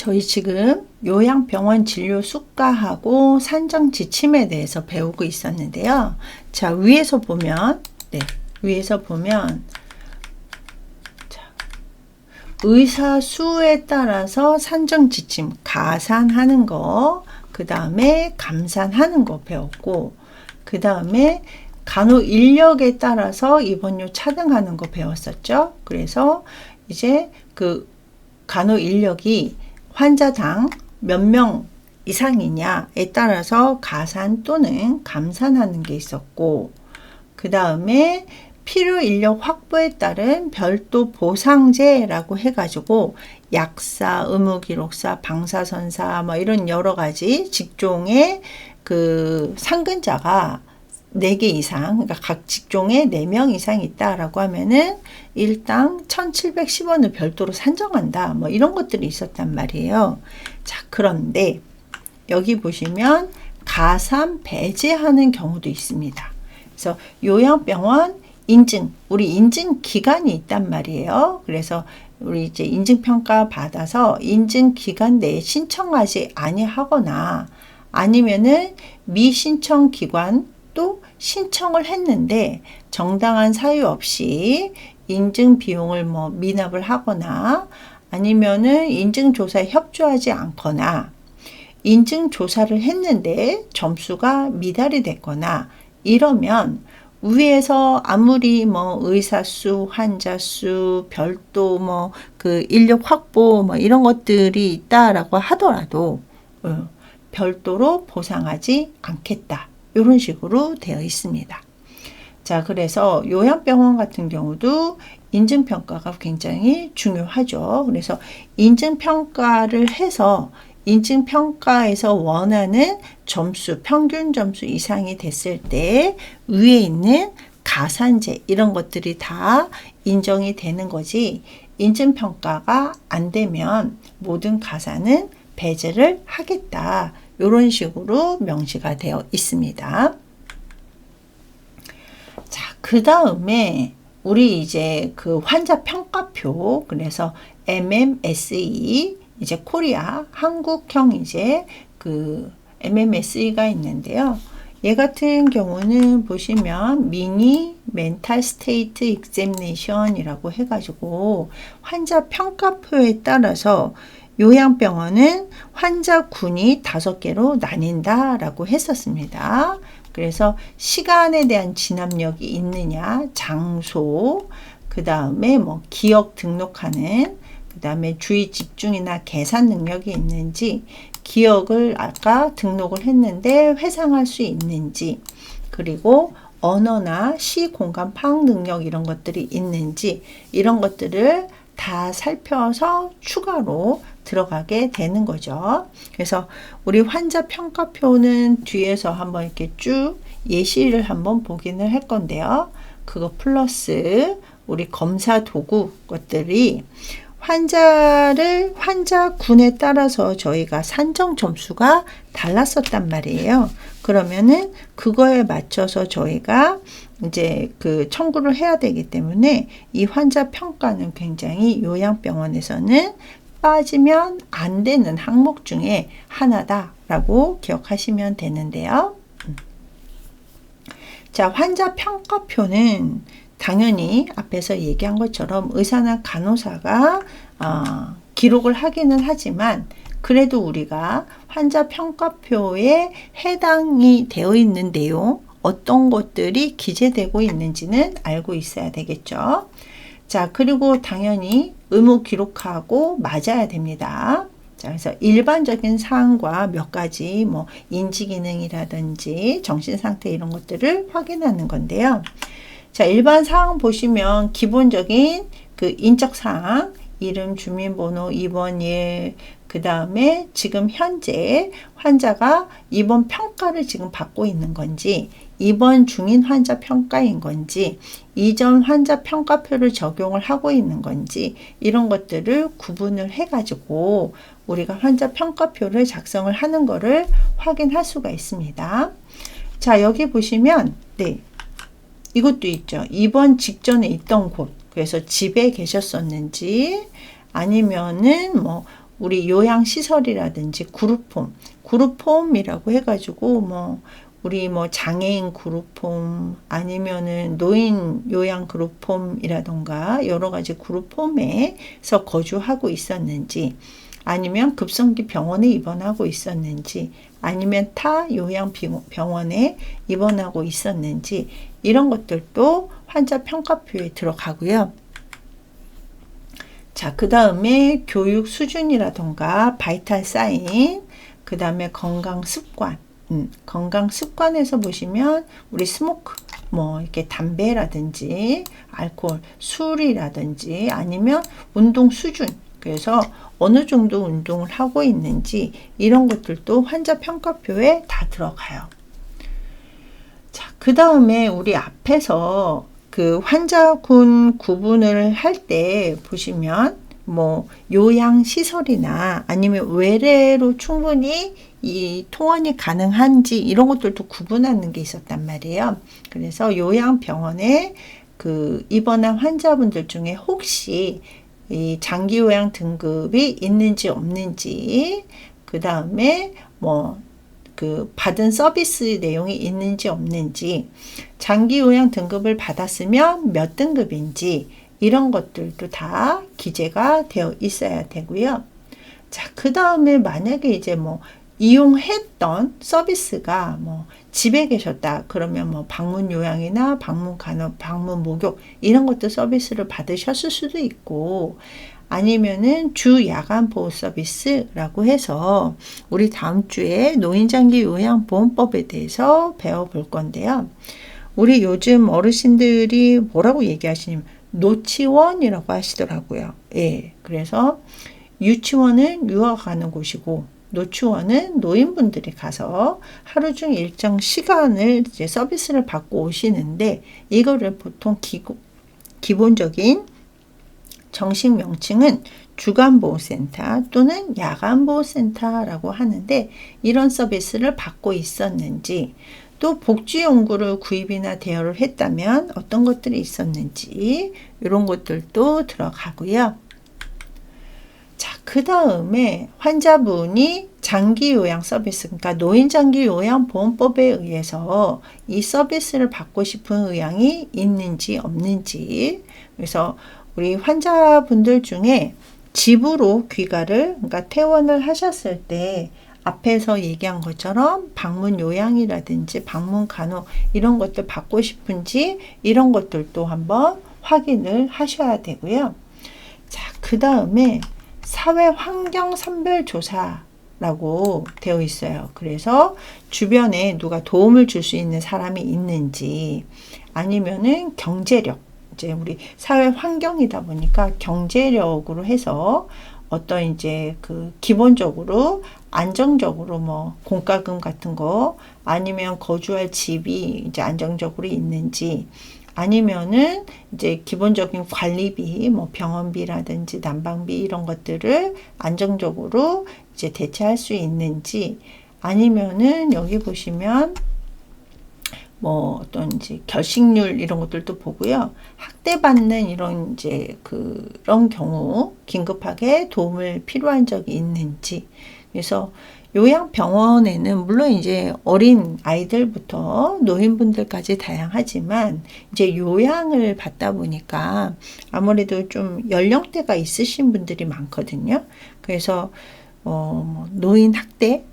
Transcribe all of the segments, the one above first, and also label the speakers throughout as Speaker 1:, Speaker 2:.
Speaker 1: 저희 지금 요양병원 진료 수가하고 산정 지침에 대해서 배우고 있었는데요. 자, 위에서 보면, 위에서 보면, 자, 의사 수에 따라서 산정 지침, 가산하는 거, 그 다음에 감산하는 거 배웠고, 그 다음에 간호 인력에 따라서 입원료 차등하는 거 배웠었죠. 그래서 이제 그 간호 인력이 환자당 몇 명 이상이냐에 따라서 가산 또는 감산하는 게 있었고, 그 다음에 필요 인력 확보에 따른 별도 보상제라고 해가지고 약사, 의무기록사, 방사선사 뭐 이런 여러 가지 직종의 그 상근자가 4개 이상, 그러니까 각 직종에 4명 이상 있다라고 하면은 일당 1,710원을 별도로 산정한다. 뭐 이런 것들이 있었단 말이에요. 자, 그런데 여기 보시면 가산 배제하는 경우도 있습니다. 그래서 요양병원 인증, 우리 인증 기간이 있단 말이에요. 그래서 우리 이제 인증평가 받아서 인증 기간 내에 신청하지 아니하거나 아니면은 미신청 기관 또 신청을 했는데 정당한 사유 없이 인증 비용을 뭐 미납을 하거나 아니면은 인증조사에 협조하지 않거나 인증조사를 했는데 점수가 미달이 됐거나 이러면 위에서 아무리 뭐 의사 수, 환자 수, 별도 뭐 그 인력 확보 뭐 이런 것들이 있다라고 하더라도 별도로 보상하지 않겠다. 이런 식으로 되어 있습니다. 자, 그래서 요양병원 같은 경우도 인증평가가 굉장히 중요하죠. 그래서 인증평가를 해서 인증평가에서 원하는 점수, 평균 점수 이상이 됐을 때 위에 있는 가산제 이런 것들이 다 인정이 되는 거지 인증평가가 안 되면 모든 가산은 배제를 하겠다. 이런 식으로 명시가 되어 있습니다. 자, 그 다음에 우리 이제 그 환자 평가표, 그래서 MMSE, 이제 코리아, 한국형 이제 그 MMSE가 있는데요. 얘 같은 경우는 보시면 미니 멘탈 스테이트 익자미네이션이라고 해가지고 환자 평가표에 따라서 요양병원은 환자군이 5개로 나뉜다라고 했었습니다. 그래서 시간에 대한 진압력이 있느냐, 장소, 그 다음에 뭐 기억 등록하는, 그 다음에 주의 집중이나 계산 능력이 있는지, 기억을 아까 등록을 했는데 회상할 수 있는지, 그리고 언어나 시 공간 파악 능력 이런 것들이 있는지, 이런 것들을 다 살펴서 추가로 들어가게 되는 거죠. 그래서 우리 환자 평가표는 뒤에서 한번 이렇게 쭉 예시를 한번 보기는 할 건데요. 그거 플러스 우리 검사 도구 것들이 환자군에 따라서 저희가 산정 점수가 달랐었단 말이에요. 그러면은 그거에 맞춰서 저희가 이제 그 청구를 해야 되기 때문에 이 환자 평가는 굉장히 요양병원에서는 빠지면 안 되는 항목 중에 하나다라고 기억하시면 되는데요. 자, 환자 평가표는 당연히 앞에서 얘기한 것처럼 의사나 간호사가 기록을 하기는 하지만 그래도 우리가 환자 평가표에 해당이 되어 있는 내용 어떤 것들이 기재되고 있는지는 알고 있어야 되겠죠. 자, 그리고 당연히 의무 기록하고 맞아야 됩니다. 자, 그래서 일반적인 사항과 몇 가지 뭐 인지 기능이라든지 정신 상태 이런 것들을 확인하는 건데요. 자, 일반 사항 보시면 기본적인 그 인적 사항, 이름, 주민번호, 입원일, 그 다음에 지금 현재 환자가 입원 평가를 지금 받고 있는 건지, 입원 중인 환자 평가인 건지, 이전 환자 평가표를 적용을 하고 있는 건지, 이런 것들을 구분을 해가지고 우리가 환자 평가표를 작성을 하는 거를 확인할 수가 있습니다. 자, 여기 보시면, 이것도 있죠. 입원 직전에 있던 곳. 그래서 집에 계셨었는지, 아니면은 뭐 우리 요양시설이라든지 그룹홈이라고 해가지고 우리 장애인 그룹홈 아니면은 노인 요양 그룹홈이라던가 여러 가지 그룹홈에서 거주하고 있었는지, 아니면 급성기 병원에 입원하고 있었는지, 아니면 타 요양병원에 입원하고 있었는지, 이런 것들도 환자 평가표에 들어가고요. 자, 그 다음에 교육 수준이라던가 바이탈 사인, 그 다음에 건강 습관, 건강 습관에서 보시면 우리 스모크, 이렇게 담배라든지 알코올, 술이라든지 아니면 운동 수준, 그래서 어느 정도 운동을 하고 있는지 이런 것들도 환자 평가표에 다 들어가요. 자, 그 다음에 우리 앞에서 그 환자군 구분을 할 때 보시면 요양시설이나 아니면 외래로 충분히 이 통원이 가능한지 이런 것들도 구분하는 게 있었단 말이에요. 그래서 요양병원에 그 입원한 환자분들 중에 혹시 이 장기요양 등급이 있는지 없는지, 그 다음에 그 받은 서비스 내용이 있는지 없는지, 장기요양 등급을 받았으면 몇 등급인지 이런 것들도 다 기재가 되어 있어야 되고요. 자, 그 다음에 만약에 이제 이용했던 서비스가 집에 계셨다 그러면 방문 요양이나 방문 간호, 방문 목욕 이런 것도 서비스를 받으셨을 수도 있고, 아니면은 주 야간 보호 서비스라고 해서 우리 다음 주에 노인장기 요양보험법에 대해서 배워볼 건데요. 우리 요즘 어르신들이 뭐라고 얘기하시냐면 노치원이라고 하시더라고요. 예, 그래서 유치원은 유아 가는 곳이고 노치원은 노인분들이 가서 하루 중 일정 시간을 이제 서비스를 받고 오시는데, 이거를 보통 기본적인 정식 명칭은 주간보호센터 또는 야간보호센터라고 하는데, 이런 서비스를 받고 있었는지, 또 복지연구를 구입이나 대여를 했다면 어떤 것들이 있었는지 이런 것들도 들어가고요. 자, 그 다음에 환자분이 장기요양 서비스, 그러니까 노인장기요양보험법에 의해서 이 서비스를 받고 싶은 의향이 있는지 없는지, 그래서 우리 환자분들 중에 집으로 귀가를, 그러니까 퇴원을 하셨을 때 앞에서 얘기한 것처럼 방문 요양이라든지 방문 간호 이런 것들 받고 싶은지 이런 것들도 한번 확인을 하셔야 되고요. 자, 그 다음에 사회환경선별조사라고 되어 있어요. 그래서 주변에 누가 도움을 줄 수 있는 사람이 있는지, 아니면은 경제력, 이제 우리 사회 환경이다 보니까 경제력으로 해서 어떤 이제 그 기본적으로 안정적으로 공과금 같은 거, 아니면 거주할 집이 이제 안정적으로 있는지, 아니면은 이제 기본적인 관리비, 병원비라든지 난방비 이런 것들을 안정적으로 이제 대체할 수 있는지, 아니면은 여기 보시면 어떤 이제 결식률 이런 것들도 보고요. 학대받는 이런 이제 그런 경우 긴급하게 도움을 필요한 적이 있는지. 그래서 요양병원에는 물론 이제 어린 아이들부터 노인분들까지 다양하지만 이제 요양을 받다 보니까 아무래도 좀 연령대가 있으신 분들이 많거든요. 그래서 노인 학대,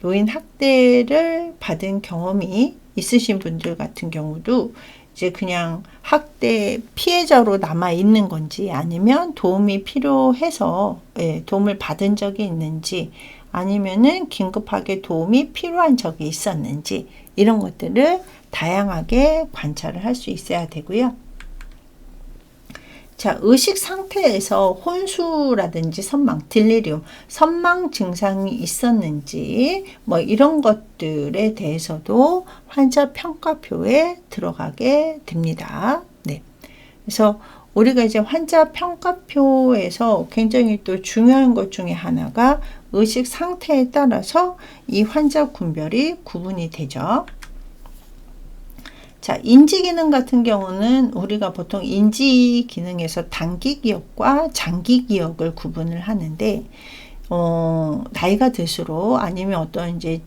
Speaker 1: 노인 학대를 받은 경험이 있으신 분들 같은 경우도 이제 그냥 학대 피해자로 남아 있는 건지, 아니면 도움이 필요해서 도움을 받은 적이 있는지, 아니면은 긴급하게 도움이 필요한 적이 있었는지 이런 것들을 다양하게 관찰을 할 수 있어야 되고요. 자, 의식 상태에서 혼수라든지 선망, 딜리리움, 선망 증상이 있었는지 이런 것들에 대해서도 환자 평가표에 들어가게 됩니다. 네. 그래서 우리가 이제 환자 평가표에서 굉장히 또 중요한 것 중에 하나가 의식 상태에 따라서 이 환자 군별이 구분이 되죠. 자, 인지 기능 같은 경우는 우리가 보통 인지 기능에서 단기 기억과 장기 기억을 구분을 하는데, 나이가 들수록 아니면 어떤 이제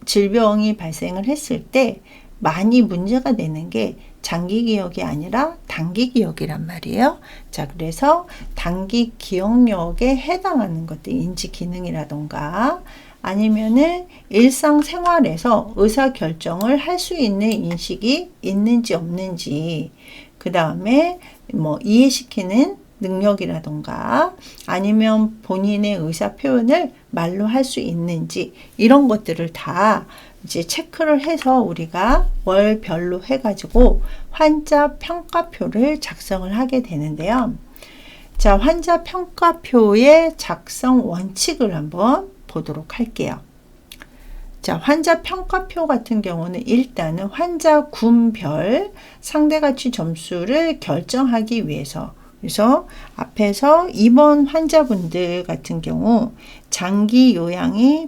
Speaker 1: 질병이 발생을 했을 때 많이 문제가 되는 게 장기 기억이 아니라 단기 기억이란 말이에요. 자, 그래서 단기 기억력에 해당하는 것들, 인지 기능이라던가 아니면은 일상생활에서 의사 결정을 할 수 있는 인식이 있는지 없는지, 그 다음에 뭐 이해시키는 능력이라던가 아니면 본인의 의사 표현을 말로 할 수 있는지, 이런 것들을 다 이제 체크를 해서 우리가 월별로 해가지고 환자 평가표를 작성을 하게 되는데요. 자, 환자 평가표의 작성 원칙을 한번 보도록 할게요. 자, 환자 평가표 같은 경우는 일단은 환자 군별 상대가치 점수를 결정하기 위해서, 그래서 앞에서 입원 환자분들 같은 경우 장기 요양이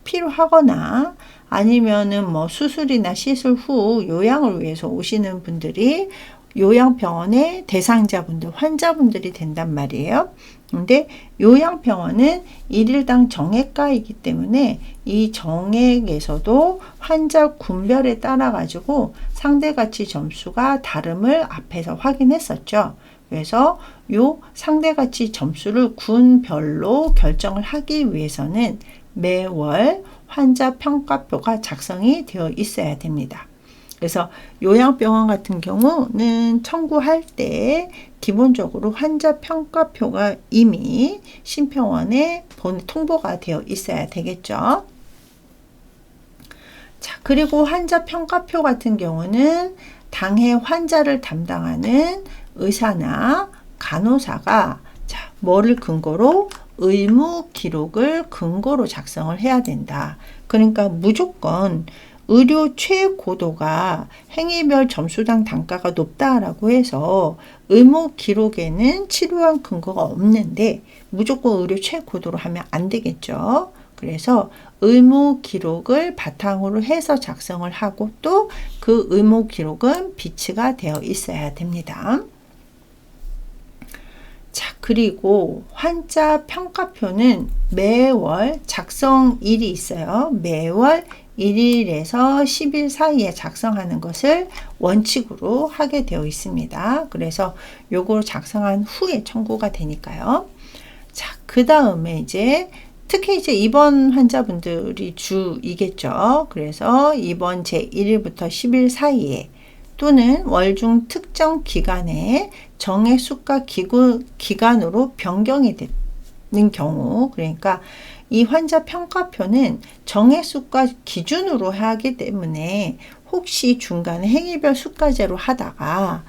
Speaker 1: 필요하거나 아니면은 뭐 수술이나 시술 후 요양을 위해서 오시는 분들이 요양병원의 대상자분들, 환자분들이 된단 말이에요. 근데 요양병원은 일일당 정액가이기 때문에 이 정액에서도 환자 군별에 따라 가지고 상대가치 점수가 다름을 앞에서 확인했었죠. 그래서 요 상대가치 점수를 군별로 결정을 하기 위해서는 매월 환자 평가표가 작성이 되어 있어야 됩니다. 그래서 요양병원 같은 경우는 청구할 때 기본적으로 환자 평가표가 이미 심평원에 통보가 되어 있어야 되겠죠. 자, 그리고 환자 평가표 같은 경우는 당해 환자를 담당하는 의사나 간호사가 뭐를 근거로? 의무 기록을 근거로 작성을 해야 된다. 그러니까 무조건 의료 최고도가 행위별 점수당 단가가 높다라고 해서 의무 기록에는 치료한 근거가 없는데 무조건 의료 최고도로 하면 안 되겠죠. 그래서 의무 기록을 바탕으로 해서 작성을 하고 또 그 의무 기록은 비치가 되어 있어야 됩니다. 자, 그리고 환자 평가표는 매월 작성일이 있어요. 매월 1일에서 10일 사이에 작성하는 것을 원칙으로 하게 되어 있습니다. 그래서 요걸 작성한 후에 청구가 되니까요. 자, 그 다음에 이제 특히 이제 입원 환자분들이 주이겠죠. 그래서 입원 제1일부터 10일 사이에 또는 월중 특정 기간에 정액 수가 기간으로 변경이 되는 경우, 그러니까 이 환자 평가표는 정액 수가 기준으로 하기 때문에 혹시 중간에 행위별 수가제로 하다가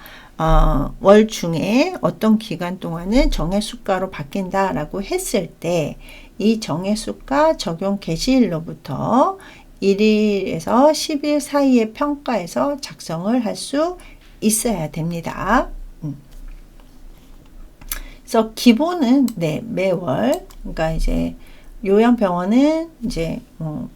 Speaker 1: 월 중에 어떤 기간 동안은 정액 수가로 바뀐다라고 했을 때 이 정액 수가 적용 개시일로부터 1일에서 10일 사이의 평가에서 작성을 할 수 있어야 됩니다. 그래서 기본은 매월, 그러니까 이제 요양병원은 이제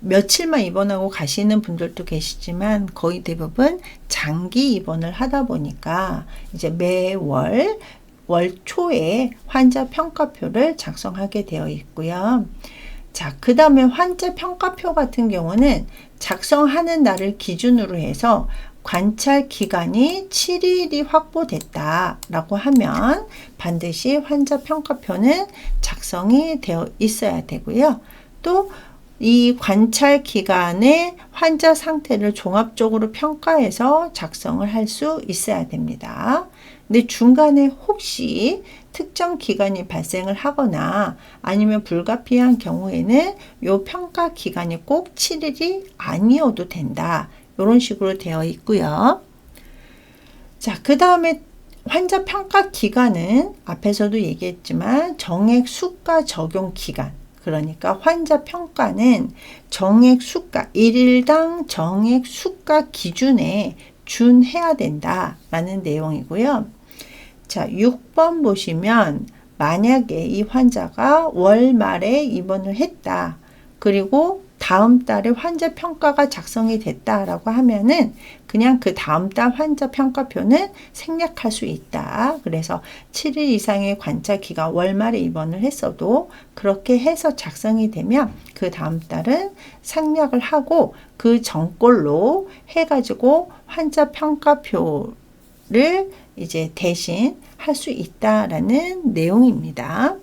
Speaker 1: 며칠만 입원하고 가시는 분들도 계시지만 거의 대부분 장기 입원을 하다 보니까 이제 매월 월 초에 환자 평가표를 작성하게 되어 있고요. 자, 그 다음에 환자 평가표 같은 경우는 작성하는 날을 기준으로 해서 관찰 기간이 7일이 확보됐다라고 하면 반드시 환자 평가표는 작성이 되어 있어야 되고요. 또 이 관찰 기간에 환자 상태를 종합적으로 평가해서 작성을 할 수 있어야 됩니다. 근데 중간에 혹시 특정 기간이 발생을 하거나 아니면 불가피한 경우에는 이 평가 기간이 꼭 7일이 아니어도 된다. 이런 식으로 되어 있고요. 자, 그 다음에 환자 평가 기간은 앞에서도 얘기했지만 정액 수가 적용 기간, 그러니까 환자 평가는 정액 수가, 1일당 정액 수가 기준에 준해야 된다라는 내용이고요. 자, 6번 보시면 만약에 이 환자가 월 말에 입원을 했다. 그리고 다음 달에 환자 평가가 작성이 됐다라고 하면은 그냥 그 다음 달 환자 평가표는 생략할 수 있다. 그래서 7일 이상의 관찰 기간 월말에 입원을 했어도 그렇게 해서 작성이 되면 그 다음 달은 생략을 하고 그 전꼴로 해가지고 환자 평가표를 이제 대신 할 수 있다라는 내용입니다.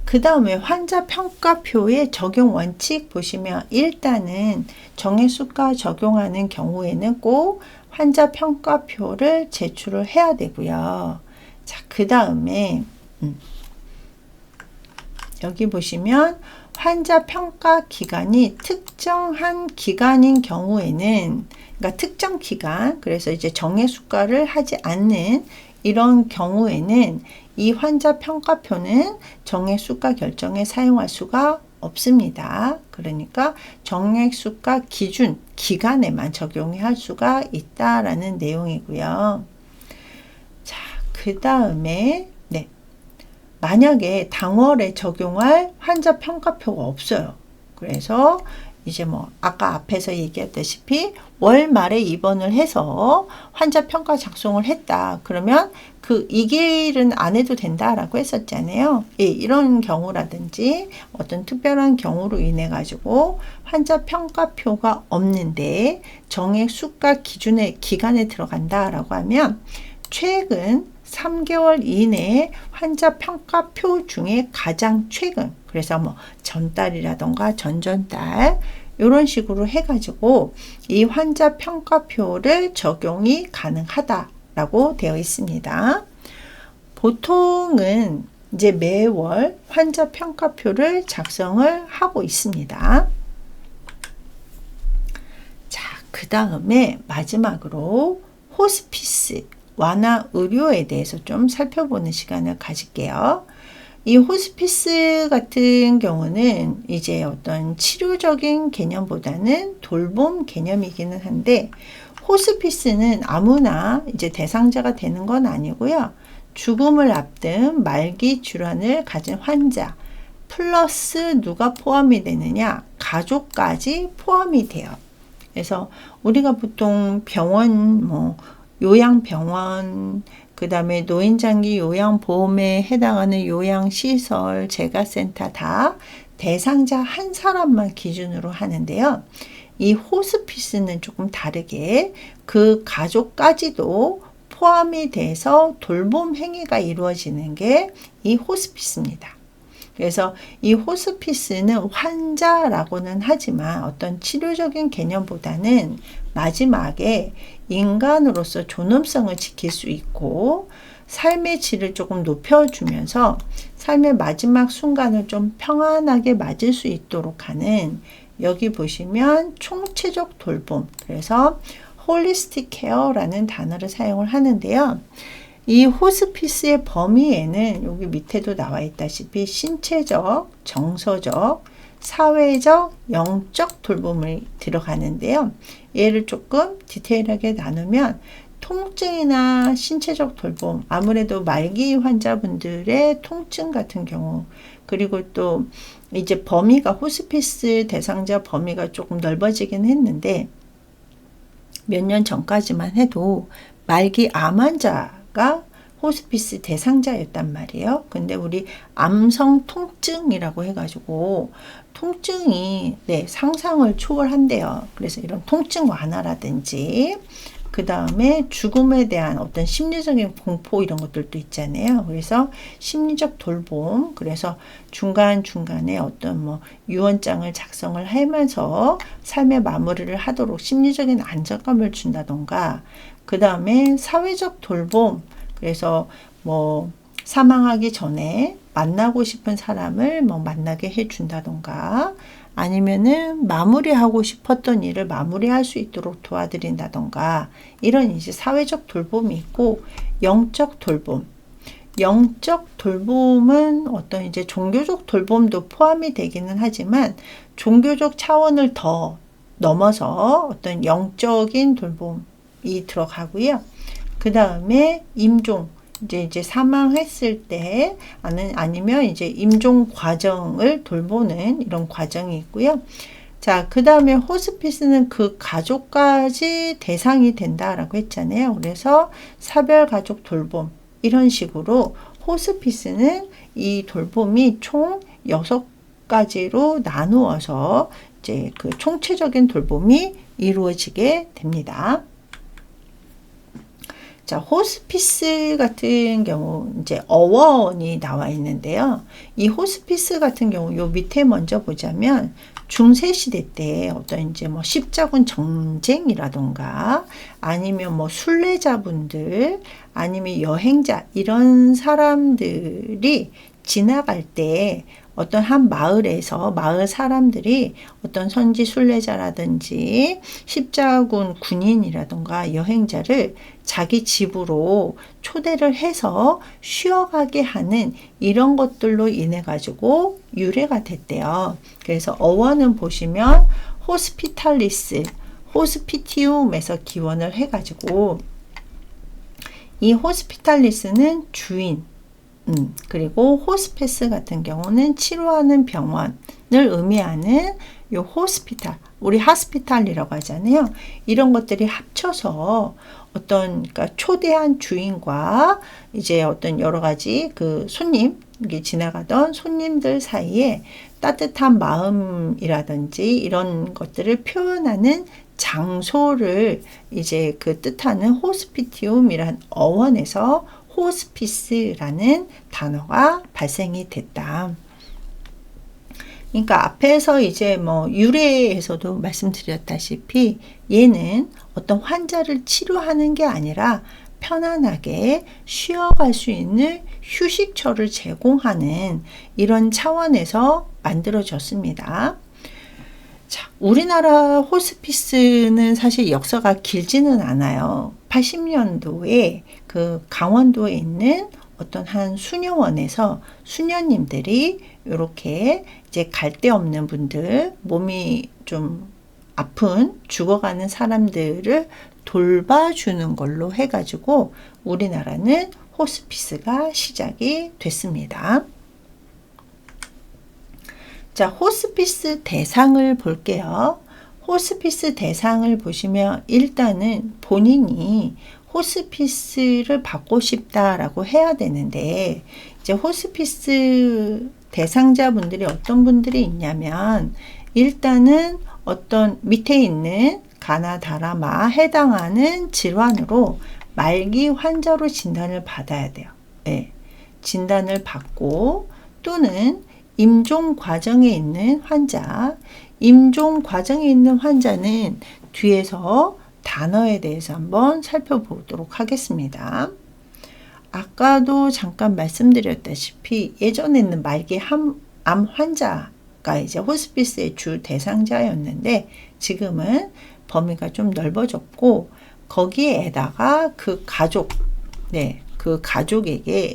Speaker 1: 그 다음에 환자 평가표의 적용 원칙 보시면 일단은 정액수가 적용하는 경우에는 꼭 환자 평가표를 제출을 해야 되고요. 자, 그 다음에 여기 보시면 환자 평가 기간이 특정한 기간인 경우에는 그러니까 특정 기간, 그래서 이제 정액수가를 하지 않는 이런 경우에는 이 환자 평가표는 정액수가 결정에 사용할 수가 없습니다. 그러니까 정액수가 기준 기간에만 적용할 수가 있다라는 내용이고요. 자, 그 다음에 만약에 당월에 적용할 환자 평가표가 없어요. 그래서 이제 뭐 아까 앞에서 얘기했다시피 월 말에 입원을 해서 환자 평가 작성을 했다. 그러면 그 2개일은 안 해도 된다라고 했었잖아요. 예, 이런 경우라든지 어떤 특별한 경우로 인해 가지고 환자 평가표가 없는데 정액 수가 기준의 기간에 들어간다라고 하면 최근 3개월 이내에 환자 평가표 중에 가장 최근, 그래서 뭐 전달이라던가 전전달 이런 식으로 해가지고 이 환자 평가표를 적용이 가능하다라고 되어 있습니다. 보통은 이제 매월 환자 평가표를 작성을 하고 있습니다. 자, 그 다음에 마지막으로 호스피스 완화 의료에 대해서 좀 살펴보는 시간을 가질게요. 이 호스피스 같은 경우는 이제 어떤 치료적인 개념보다는 돌봄 개념이기는 한데, 호스피스는 아무나 이제 대상자가 되는 건 아니고요. 죽음을 앞둔 말기 질환을 가진 환자 플러스 누가 포함이 되느냐? 가족까지 포함이 돼요. 그래서 우리가 보통 병원 요양병원, 그 다음에 노인장기 요양보험에 해당하는 요양시설, 재가센터 다 대상자 한 사람만 기준으로 하는데요. 이 호스피스는 조금 다르게 그 가족까지도 포함이 돼서 돌봄 행위가 이루어지는 게 이 호스피스입니다. 그래서 이 호스피스는 환자라고는 하지만 어떤 치료적인 개념보다는 마지막에 인간으로서 존엄성을 지킬 수 있고 삶의 질을 조금 높여주면서 삶의 마지막 순간을 좀 평안하게 맞을 수 있도록 하는, 여기 보시면 총체적 돌봄, 그래서 홀리스틱 케어라는 단어를 사용을 하는데요. 이 호스피스의 범위에는 여기 밑에도 나와 있다시피 신체적, 정서적, 사회적, 영적 돌봄이 들어가는데요. 얘를 조금 디테일하게 나누면 통증이나 신체적 돌봄, 아무래도 말기 환자분들의 통증 같은 경우, 그리고 또 이제 범위가 호스피스 대상자 범위가 조금 넓어지긴 했는데 몇 년 전까지만 해도 말기 암 환자가 호스피스 대상자였단 말이에요. 근데 우리 암성 통증이라고 해가지고 통증이 상상을 초월한대요. 그래서 이런 통증 완화라든지 그 다음에 죽음에 대한 어떤 심리적인 공포 이런 것들도 있잖아요. 그래서 심리적 돌봄, 그래서 중간중간에 어떤 유언장을 작성을 하면서 삶의 마무리를 하도록 심리적인 안정감을 준다던가, 그 다음에 사회적 돌봄, 그래서 사망하기 전에 만나고 싶은 사람을 만나게 해준다던가, 아니면은 마무리하고 싶었던 일을 마무리할 수 있도록 도와드린다던가, 이런 이제 사회적 돌봄이 있고, 영적 돌봄. 영적 돌봄은 어떤 이제 종교적 돌봄도 포함이 되기는 하지만 종교적 차원을 더 넘어서 어떤 영적인 돌봄이 들어가고요. 그 다음에 임종, 이제 사망했을 때 아니면 이제 임종 과정을 돌보는 이런 과정이 있고요. 자, 그 다음에 호스피스는 그 가족까지 대상이 된다라고 했잖아요. 그래서 사별 가족 돌봄 이런 식으로 호스피스는 이 돌봄이 총 6가지로 나누어서 이제 그 총체적인 돌봄이 이루어지게 됩니다. 자, 호스피스 같은 경우 이제 어원이 나와 있는데요. 이 호스피스 같은 경우 요 밑에 먼저 보자면 중세 시대 때 어떤 이제 뭐 십자군 정쟁이라던가 아니면 뭐 순례자분들 아니면 여행자 이런 사람들이 지나갈 때 어떤 한 마을에서 마을 사람들이 어떤 선지 순례자라든지 십자군 군인이라던가 여행자를 자기 집으로 초대를 해서 쉬어가게 하는 이런 것들로 인해 가지고 유래가 됐대요. 그래서 어원은 보시면 호스피탈리스, 호스피티움에서 기원을 해가지고 이 호스피탈리스는 주인, 그리고 호스피스 같은 경우는 치료하는 병원을 의미하는 요 호스피탈, 우리 하스피탈이라고 하잖아요. 이런 것들이 합쳐서 어떤 그러니까 초대한 주인과 이제 어떤 여러 가지 그 손님, 이게 지나가던 손님들 사이에 따뜻한 마음이라든지 이런 것들을 표현하는 장소를 이제 그 뜻하는 호스피티움이란 어원에서 호스피스라는 단어가 발생이 됐다. 그러니까 앞에서 이제 뭐 유래에서도 말씀드렸다시피 얘는 어떤 환자를 치료하는 게 아니라 편안하게 쉬어갈 수 있는 휴식처를 제공하는 이런 차원에서 만들어졌습니다. 자, 우리나라 호스피스는 사실 역사가 길지는 않아요. 80년도에 그 강원도에 있는 어떤 한 수녀원에서 수녀님들이 이렇게 이제 갈 데 없는 분들, 몸이 좀 아픈 죽어가는 사람들을 돌봐주는 걸로 해가지고 우리나라는 호스피스가 시작이 됐습니다. 자, 호스피스 대상을 볼게요. 호스피스 대상을 보시면 일단은 본인이 호스피스를 받고 싶다라고 해야 되는데 이제 호스피스 대상자분들이 어떤 분들이 있냐면 일단은 어떤 밑에 있는 가나다라마 해당하는 질환으로 말기 환자로 진단을 받아야 돼요. 네, 진단을 받고 또는 임종 과정에 있는 환자, 임종 과정에 있는 환자는 뒤에서 단어에 대해서 한번 살펴보도록 하겠습니다. 아까도 잠깐 말씀드렸다시피 예전에는 말기 암 환자가 이제 호스피스의 주 대상자였는데 지금은 범위가 좀 넓어졌고 거기에다가 그 가족, 그 가족에게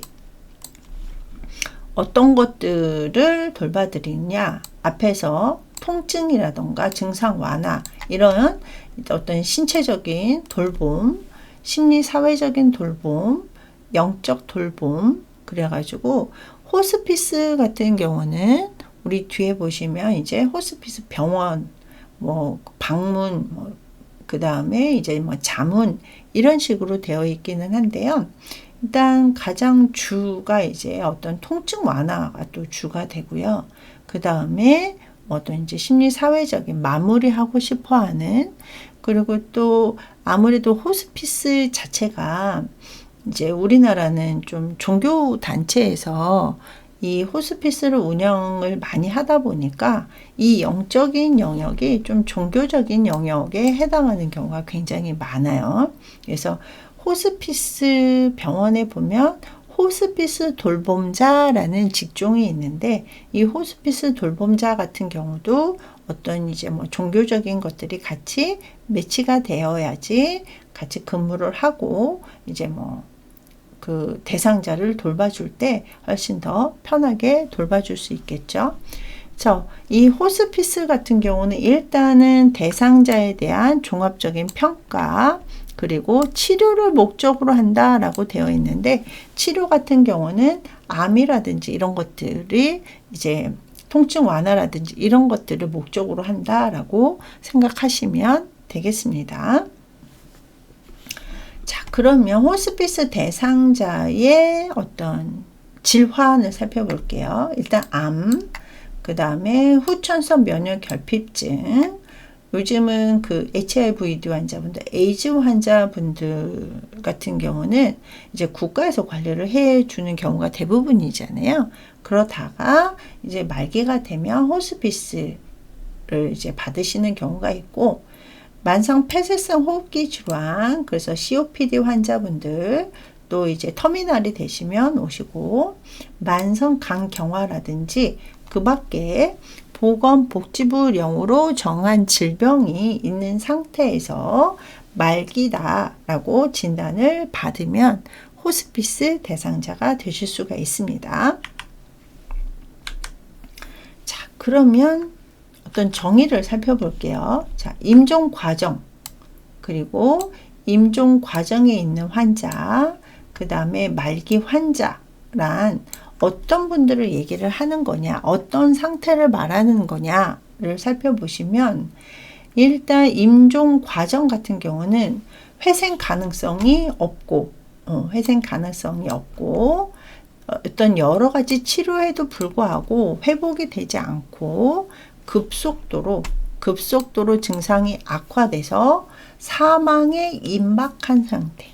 Speaker 1: 어떤 것들을 돌봐드리냐 앞에서 통증이라던가 증상 완화 이런 어떤 신체적인 돌봄, 심리 사회적인 돌봄, 영적 돌봄 그래가지고 호스피스 같은 경우는 우리 뒤에 보시면 이제 호스피스 병원 뭐 방문 그 다음에 이제 뭐 자문 이런 식으로 되어 있기는 한데요. 일단 가장 주가 이제 어떤 통증 완화가 또 주가 되고요. 그 다음에 어떤 이제 심리 사회적인 마무리하고 싶어 하는 그리고 또 아무래도 호스피스 자체가 이제 우리나라는 좀 종교 단체에서 이 호스피스를 운영을 많이 하다 보니까 이 영적인 영역이 좀 종교적인 영역에 해당하는 경우가 굉장히 많아요. 그래서 호스피스 병원에 보면 호스피스 돌봄자라는 직종이 있는데 이 호스피스 돌봄자 같은 경우도 어떤 이제 뭐 종교적인 것들이 같이 매치가 되어야지 같이 근무를 하고 이제 뭐 그 대상자를 돌봐줄 때 훨씬 더 편하게 돌봐줄 수 있겠죠. 이 호스피스 같은 경우는 일단은 대상자에 대한 종합적인 평가, 그리고 치료를 목적으로 한다라고 되어 있는데, 치료 같은 경우는 암이라든지 이런 것들이 이제 통증 완화라든지 이런 것들을 목적으로 한다라고 생각하시면 되겠습니다. 자, 그러면 호스피스 대상자의 어떤 질환을 살펴볼게요. 일단 암, 그 다음에 후천성 면역 결핍증, 요즘은 그 HIV/AIDS 환자분들, 에이즈 환자분들 같은 경우는 이제 국가에서 관리를 해주는 경우가 대부분이잖아요. 그러다가 이제 말기가 되면 호스피스를 이제 받으시는 경우가 있고, 만성 폐쇄성 호흡기 질환, 그래서 COPD 환자분들, 또 이제 터미널이 되시면 오시고, 만성 간경화라든지 그 밖에 보건복지부령으로 정한 질병이 있는 상태에서 말기다라고 진단을 받으면 호스피스 대상자가 되실 수가 있습니다. 자, 그러면 어떤 정의를 살펴볼게요. 자, 임종 과정, 그리고 임종 과정에 있는 환자, 그 다음에 말기 환자란 어떤 분들을 얘기를 하는 거냐, 어떤 상태를 말하는 거냐를 살펴보시면, 일단 임종 과정 같은 경우는 회생 가능성이 없고, 어떤 여러 가지 치료에도 불구하고 회복이 되지 않고 급속도로 증상이 악화돼서 사망에 임박한 상태,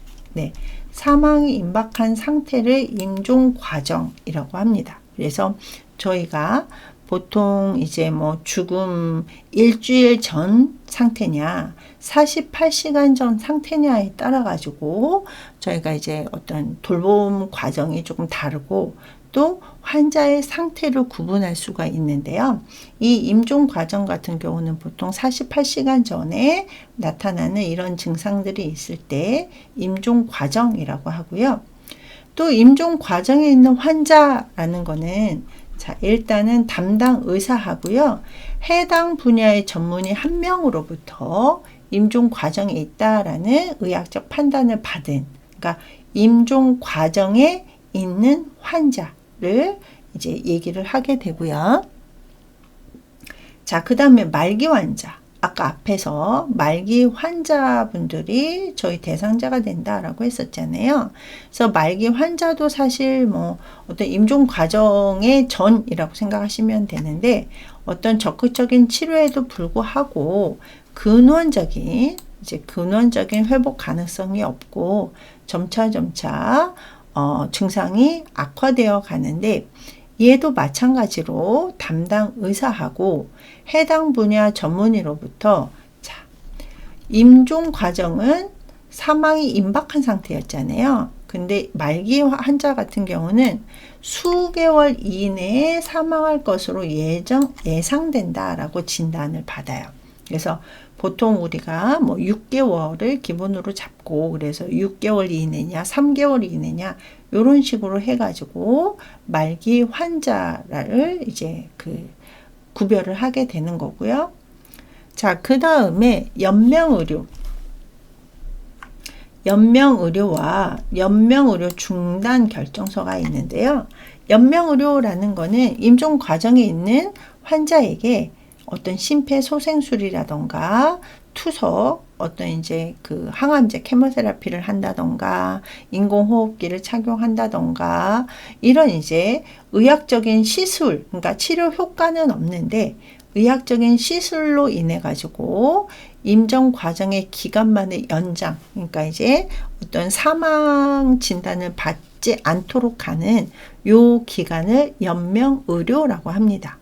Speaker 1: 사망이 임박한 상태를 임종 과정이라고 합니다. 그래서 저희가 보통 이제 뭐 죽음 일주일 전 상태냐, 48시간 전 상태냐에 따라 가지고 저희가 이제 어떤 돌봄 과정이 조금 다르고, 또 환자의 상태를 구분할 수가 있는데요. 이 임종 과정 같은 경우는 보통 48시간 전에 나타나는 이런 증상들이 있을 때 임종 과정이라고 하고요. 또 임종 과정에 있는 환자라는 거는, 자, 일단은 담당 의사하고요, 해당 분야의 전문의 한 명으로부터 임종 과정에 있다라는 의학적 판단을 받은, 그러니까 임종 과정에 있는 환자를 이제 얘기를 하게 되고요. 자, 그 다음에 말기 환자. 아까 앞에서 말기 환자분들이 저희 대상자가 된다라고 했었잖아요. 그래서 말기 환자도 사실 뭐 어떤 임종 과정의 전이라고 생각하시면 되는데, 어떤 적극적인 치료에도 불구하고 근원적인 회복 가능성이 없고 점차 증상이 악화되어 가는데, 얘도 마찬가지로 담당 의사하고 해당 분야 전문의로부터, 자, 임종 과정은 사망이 임박한 상태였잖아요. 근데 말기 환자 같은 경우는 수개월 이내에 사망할 것으로 예상된다라고 진단을 받아요. 그래서 보통 우리가 뭐 6개월을 기본으로 잡고, 그래서 6개월 이내냐 3개월 이내냐 이런 식으로 해가지고 말기 환자를 이제 구별을 하게 되는 거고요. 자, 그 다음에 연명의료와 연명의료 중단 결정서가 있는데요. 연명의료라는 거는 임종 과정에 있는 환자에게 어떤 심폐소생술이라던가 투석, 어떤 이제 항암제 케모테라피를 한다던가 인공호흡기를 착용한다던가 이런 이제 의학적인 시술, 그러니까 치료 효과는 없는데 의학적인 시술로 인해 가지고 임종 과정의 기간만의 연장, 그러니까 이제 어떤 사망 진단을 받지 않도록 하는 요 기간을 연명의료라고 합니다.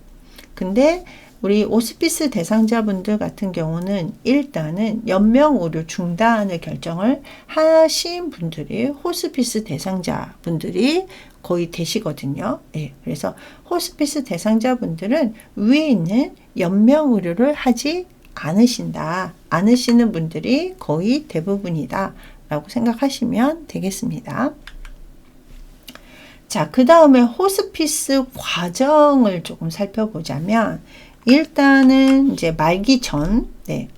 Speaker 1: 근데 우리 호스피스 대상자분들 같은 경우는 일단은 연명의료 중단을 결정을 하신 분들이 호스피스 대상자분들이 거의 되시거든요. 예, 그래서 호스피스 대상자분들은 위에 있는 연명의료를 하지 않으시는 분들이 거의 대부분이다 라고 생각하시면 되겠습니다. 자, 그 다음에 호스피스 과정을 조금 살펴보자면, 일단은 이제 말기 전에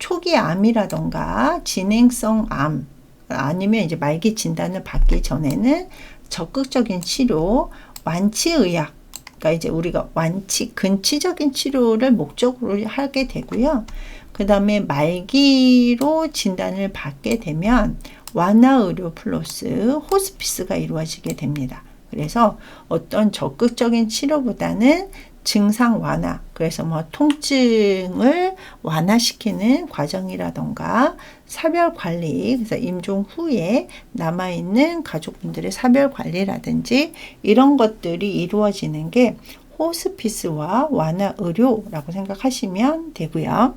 Speaker 1: 초기 암이라던가 진행성 암 아니면 이제 말기 진단을 받기 전에는 적극적인 치료, 완치의학, 그러니까 이제 우리가 근치적인 치료를 목적으로 하게 되고요. 그 다음에 말기로 진단을 받게 되면 완화의료 플러스 호스피스가 이루어지게 됩니다. 그래서 어떤 적극적인 치료보다는 증상 완화, 그래서 뭐 통증을 완화시키는 과정이라던가 사별 관리, 그래서 임종 후에 남아있는 가족분들의 사별 관리라든지 이런 것들이 이루어지는 게 호스피스와 완화 의료라고 생각하시면 되고요.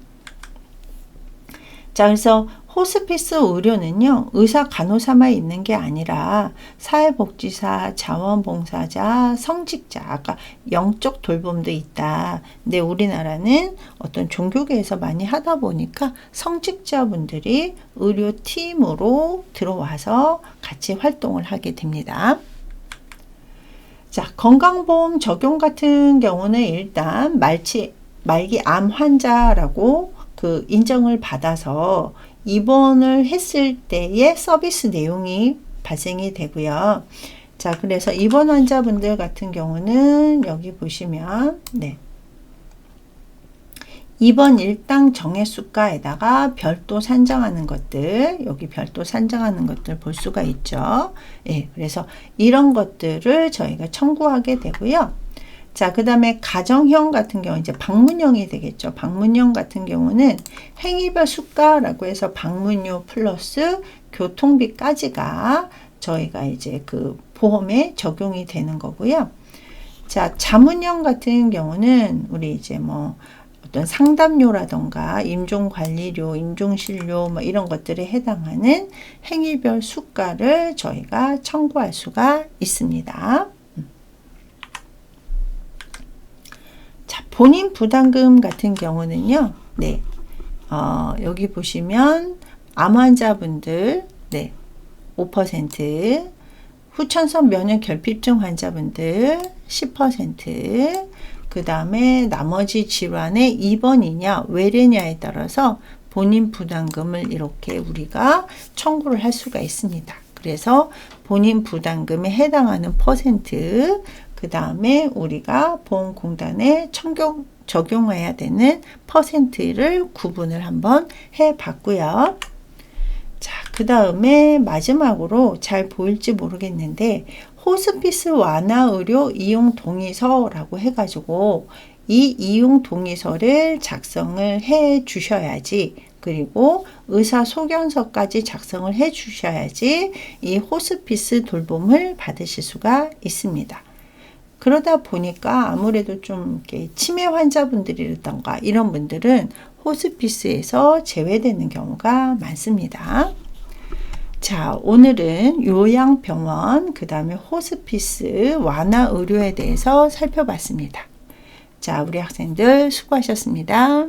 Speaker 1: 자, 그래서 호스피스 의료는요, 의사 간호사만 있는 게 아니라 사회복지사, 자원봉사자, 성직자, 아까 영적 돌봄도 있다. 근데 우리나라는 어떤 종교계에서 많이 하다 보니까 성직자분들이 의료팀으로 들어와서 같이 활동을 하게 됩니다. 자, 건강보험 적용 같은 경우는 일단 말기 암 환자라고 그 인정을 받아서 입원을 했을 때의 서비스 내용이 발생이 되고요. 자, 그래서 입원 환자분들 같은 경우는 여기 보시면 입원 일당 정액수가에다가 별도 산정하는 것들, 여기 별도 산정하는 것들 볼 수가 있죠. 예, 그래서 이런 것들을 저희가 청구하게 되고요. 자, 그 다음에 가정형 같은 경우 이제 방문형이 되겠죠. 방문형 같은 경우는 행위별 수가라고 해서 방문료 플러스 교통비까지가 저희가 이제 그 보험에 적용이 되는 거고요. 자, 자문형 같은 경우는 우리 이제 뭐 어떤 상담료라던가 임종관리료, 임종실료 뭐 이런 것들에 해당하는 행위별 수가를 저희가 청구할 수가 있습니다. 자, 본인 부담금 같은 경우는요, 여기 보시면 암 환자분들, 5%, 후천성 면역 결핍증 환자분들 10%, 그 다음에 나머지 질환의 입원이냐 외래냐에 따라서 본인 부담금을 이렇게 우리가 청구를 할 수가 있습니다. 그래서 본인 부담금에 해당하는 퍼센트, 그 다음에 우리가 보험공단에 적용해야 되는 퍼센트를 구분을 한번 해 봤고요. 자, 그 다음에 마지막으로 잘 보일지 모르겠는데 호스피스 완화 의료 이용 동의서라고 해가지고 이 이용 동의서를 작성을 해 주셔야지, 그리고 의사 소견서까지 작성을 해 주셔야지 이 호스피스 돌봄을 받으실 수가 있습니다. 그러다 보니까 아무래도 좀 이렇게 치매 환자분들이라던가 이런 분들은 호스피스에서 제외되는 경우가 많습니다. 자, 오늘은 요양병원, 그 다음에 호스피스 완화 의료에 대해서 살펴봤습니다. 자, 우리 학생들 수고하셨습니다.